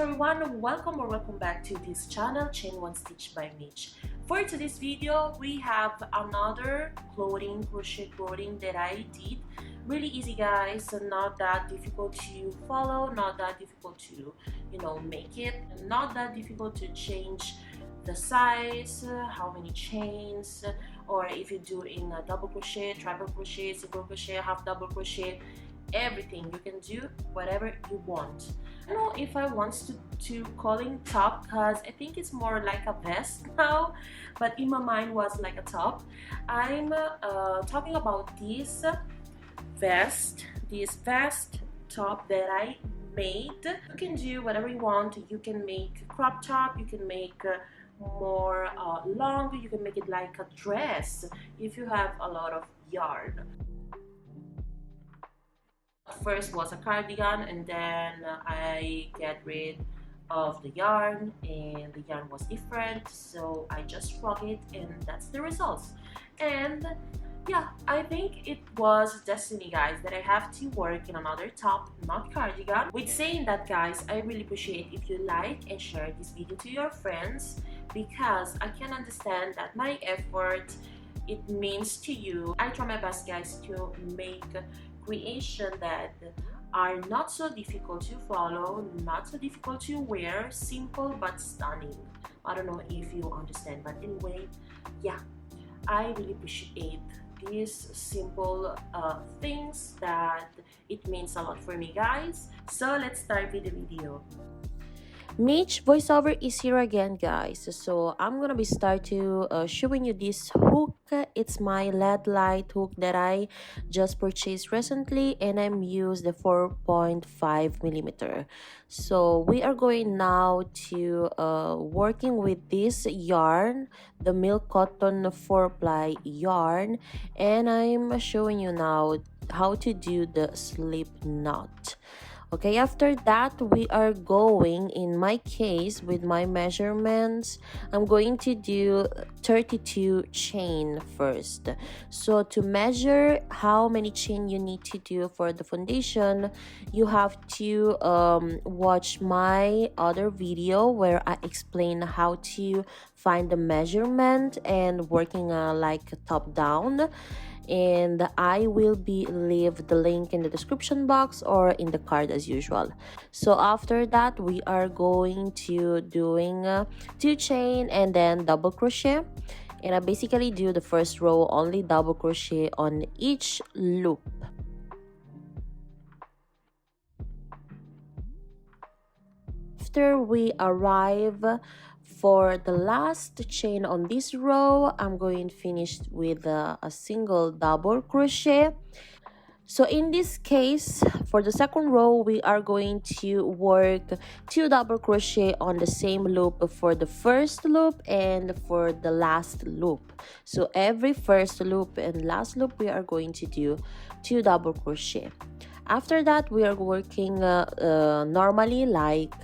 everyone, welcome or welcome back to this channel, Chainonestitch by Mich. For today's video, we have another crochet clothing that I did. Really easy, guys, so not that difficult to follow, not that difficult to make it, not that difficult to change the size, how many chains, or if you do in a double crochet, triple crochet, single crochet, half double crochet, everything. You can do whatever you want. I don't know if I want to calling top, because I think it's more like a vest now, but in my mind was like a top. I'm talking about this vest top that I made. You can do whatever you want. You can make crop top, you can make more long, you can make it like a dress if you have a lot of yarn. First was a cardigan, and then I get rid of the yarn, and the yarn was different, so I just frog it, and that's the results. And yeah, I think it was destiny, guys, that I have to work in another top, not cardigan. With saying that, guys, I really appreciate if you like and share this video to your friends, because I can understand that my effort, it means to you. I try my best, guys, to make creation that are not so difficult to follow, not so difficult to wear, simple but stunning. I don't know if you understand, but anyway, yeah, I really appreciate these simple things that it means a lot for me, guys. So let's start with the video. Mich voiceover is here again, guys. So I'm gonna be start to showing you this hook. It's my LED light hook that I just purchased recently, and I'm used the 4.5 millimeter. So we are going now to working with this yarn, the milk cotton 4-ply yarn, and I'm showing you now how to do the slip knot. Okay, after that, we are going, in my case, with my measurements, I'm going to do 32 chain first. So to measure how many chain you need to do for the foundation, you have to watch my other video where I explain how to find the measurement and working like top down. And I will be leave the link in the description box or in the card as usual. So after that, we are going to doing 2 chain and then double crochet, and I basically do the first row only double crochet on each loop. After we arrive for the last chain on this row, I'm going to finish with a single double crochet. So in this case, for the second row, we are going to work 2 double crochet on the same loop for the first loop and for the last loop. So every first loop and last loop, we are going to do 2 double crochet. After that, we are working normally like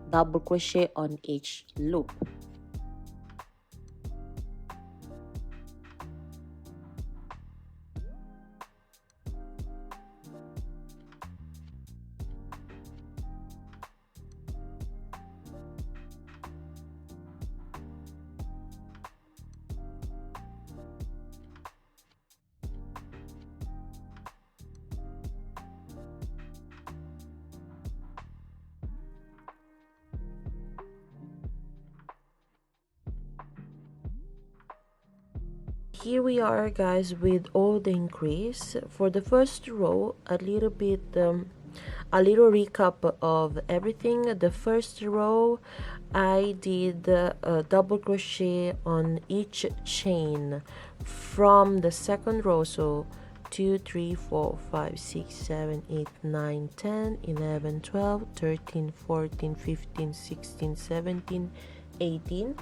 double crochet on each loop. Here we are, guys, with all the increase. For the first row, a little recap of everything. The first row, I did a double crochet on each chain from the second row. So 2, 3, 4, 5, 6, 7, 8, 9, 10, 11, 12, 13, 14, 15, 16, 17, 18.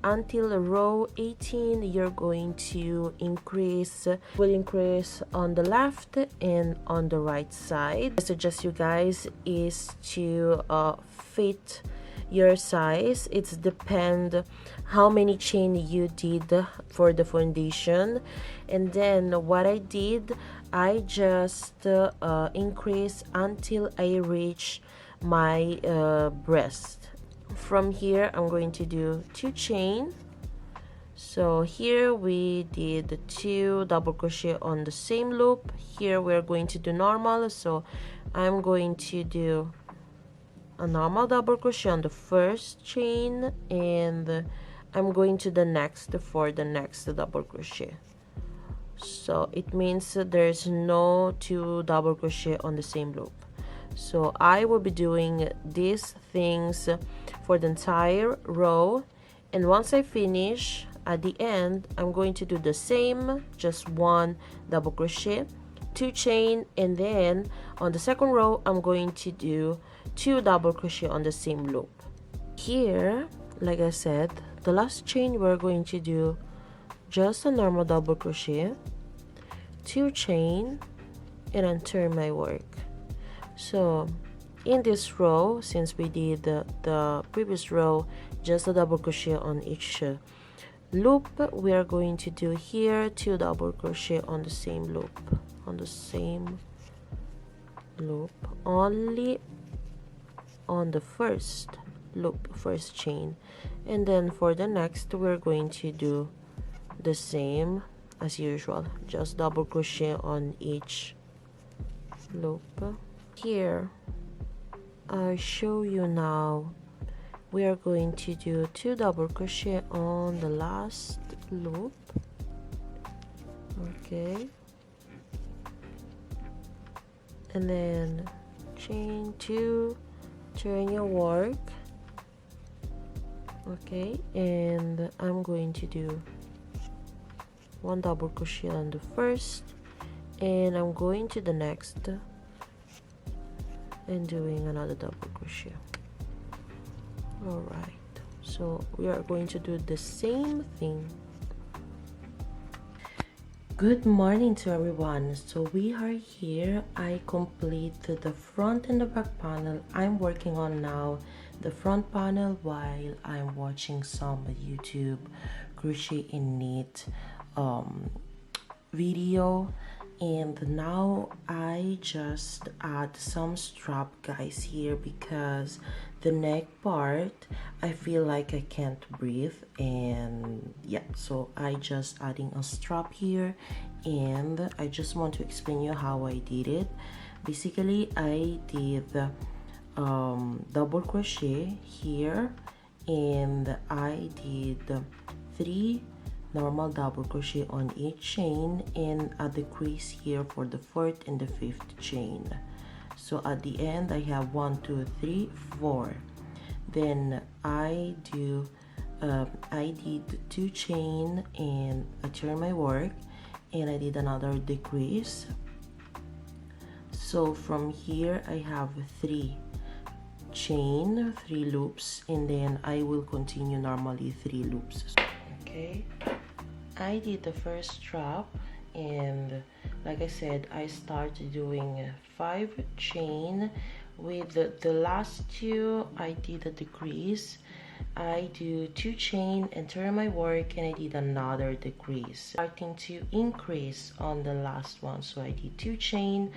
Until row 18, you're going to increase on the left and on the right side. I suggest you guys is to fit your size. It's depend how many chain you did for the foundation. And then what I did, I just increase until I reach my breast. From here I'm going to do 2 chain. So here we did the 2 double crochet on the same loop. Here we're going to do normal, so I'm going to do a normal double crochet on the first chain, and I'm going to the next for the next double crochet. So it means there's no 2 double crochet on the same loop. So I will be doing these things for the entire row, and once I finish at the end I'm going to do the same, just 1 double crochet, 2 chain, and then on the second row I'm going to do 2 double crochet on the same loop. Here, like I said, the last chain we're going to do just a normal double crochet, 2 chain, and then turn my work. So in this row, since we did the previous row just a double crochet on each loop, we are going to do here 2 double crochet on the same loop, only on the first loop, first chain. And then for the next we're going to do the same as usual, just double crochet on each loop. Here I'll show you now. We are going to do 2 double crochet on the last loop. Okay, and then chain 2, turn your work. Okay, and I'm going to do 1 double crochet on the first, and I'm going to the next and doing another double crochet. All right, so we are going to do the same thing. Good morning to everyone. So we are here. I completed the front and the back panel. I'm working on now the front panel while I'm watching some YouTube crochet and knit video, and now I just add some strap, guys, here because the neck part I feel like I can't breathe, and yeah, so I just adding a strap here, and I just want to explain you how I did it. Basically I did double crochet here, and I did 3 normal double crochet on each chain, and a decrease here for the 4th and the 5th chain. So at the end I have 1 2 3 4. Then I did 2 chain, and I turn my work, and I did another decrease. So from here I have 3 chain, 3 loops, and then I will continue normally 3 loops. Okay, I did the first strap, and like I said, I started doing 5 chain. With the last 2 I did a decrease. I do 2 chain and turn my work, and I did another decrease, starting to increase on the last one. So I did 2 chain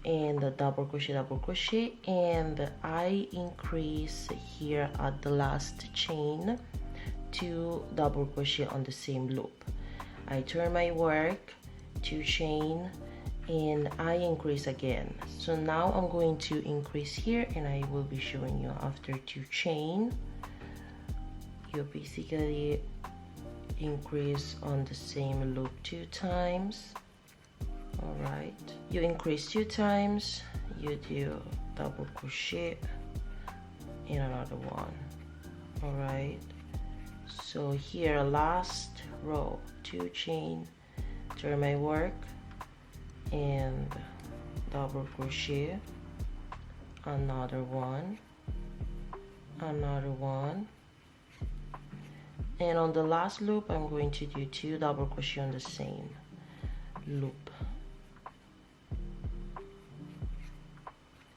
and a double crochet, and I increase here at the last chain 2 double crochet on the same loop. I turn my work, 2 chain, and I increase again. So now I'm going to increase here, and I will be showing you after 2 chain. You basically increase on the same loop 2 times. All right, you increase 2 times, you do double crochet in another one. All right, so here last row, 2 chain, turn my work, and double crochet, another one, and on the last loop I'm going to do 2 double crochet on the same loop.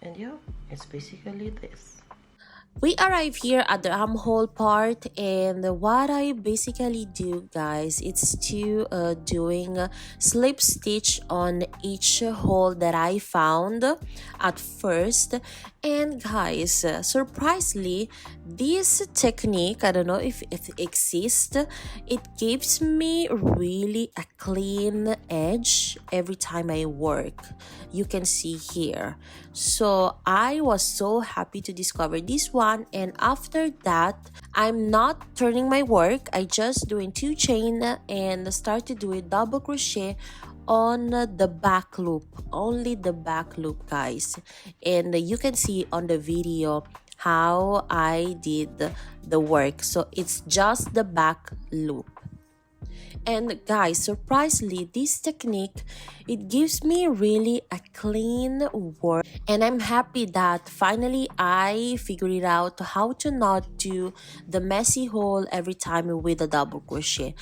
And yeah, it's basically this. We arrive here at the armhole part, and what I basically do, guys, it's to doing slip stitch on each hole that I found at first. And guys, surprisingly, this technique, I don't know if it exists, it gives me really a clean edge every time I work. You can see here. So I was so happy to discover this one, and after that I'm not turning my work. I just doing 2 chain and start to do a double crochet on the back loop, only the back loop, guys. And you can see on the video how I did the work. So it's just the back loop. And guys, surprisingly, this technique, it gives me really a clean work, and I'm happy that finally I figured it out how to not do the messy hole every time with a double crochet.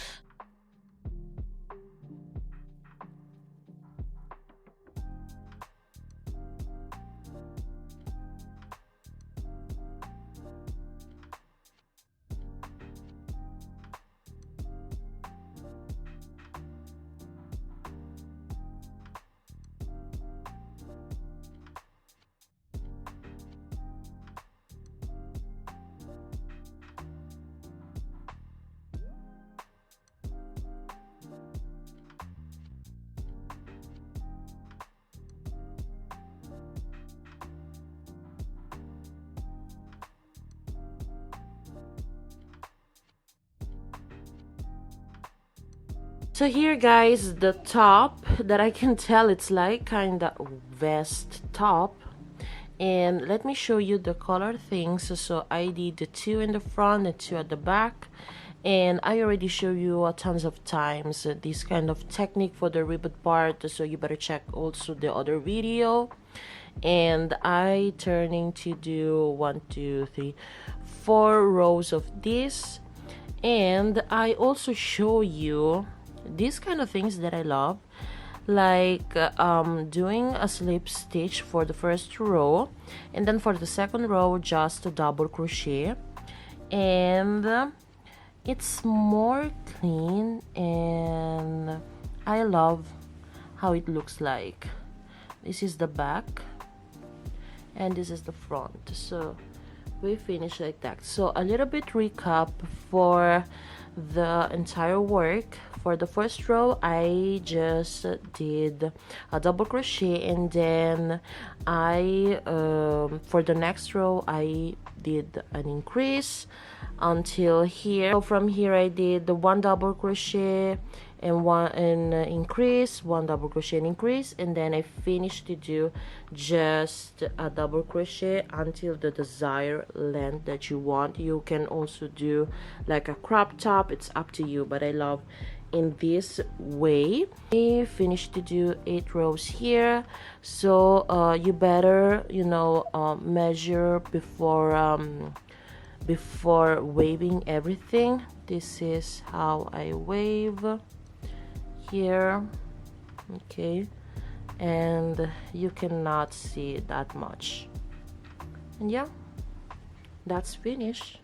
So here, guys, the top that I can tell it's like kind of vest top. And let me show you the color things. So I did the 2 in the front and 2 at the back, and I already show you tons of times this kind of technique for the ribbon part, so you better check also the other video. And I turning to do 1 2 3 4 rows of this, and I also show you these kind of things that I love, like doing a slip stitch for the first row, and then for the second row just a double crochet, and it's more clean, and I love how it looks like. This is the back and this is the front, so we finish like that. So a little bit recap for the entire work. For the first row I just did a double crochet, and then I for the next row I did an increase until here. So from here I did the 1 double crochet and increase, 1 double crochet and increase, and then I finished to do just a double crochet until the desired length that you want. You can also do like a crop top, it's up to you, but I love in this way. I finished to do 8 rows here, so you better, you know, measure before waving everything. This is how I wave here, okay, and you cannot see that much. And yeah, that's finished.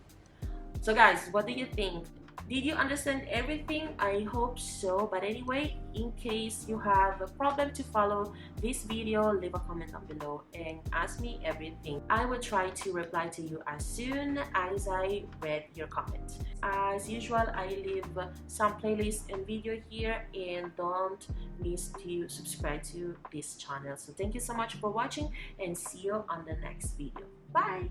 So guys, what do you think? Did you understand everything? I hope so. But anyway, in case you have a problem to follow this video, leave a comment down below and ask me everything. I will try to reply to you as soon as I read your comment. As usual, I leave some playlists and video here, and don't miss to subscribe to this channel. So thank you so much for watching, and see you on the next video. Bye!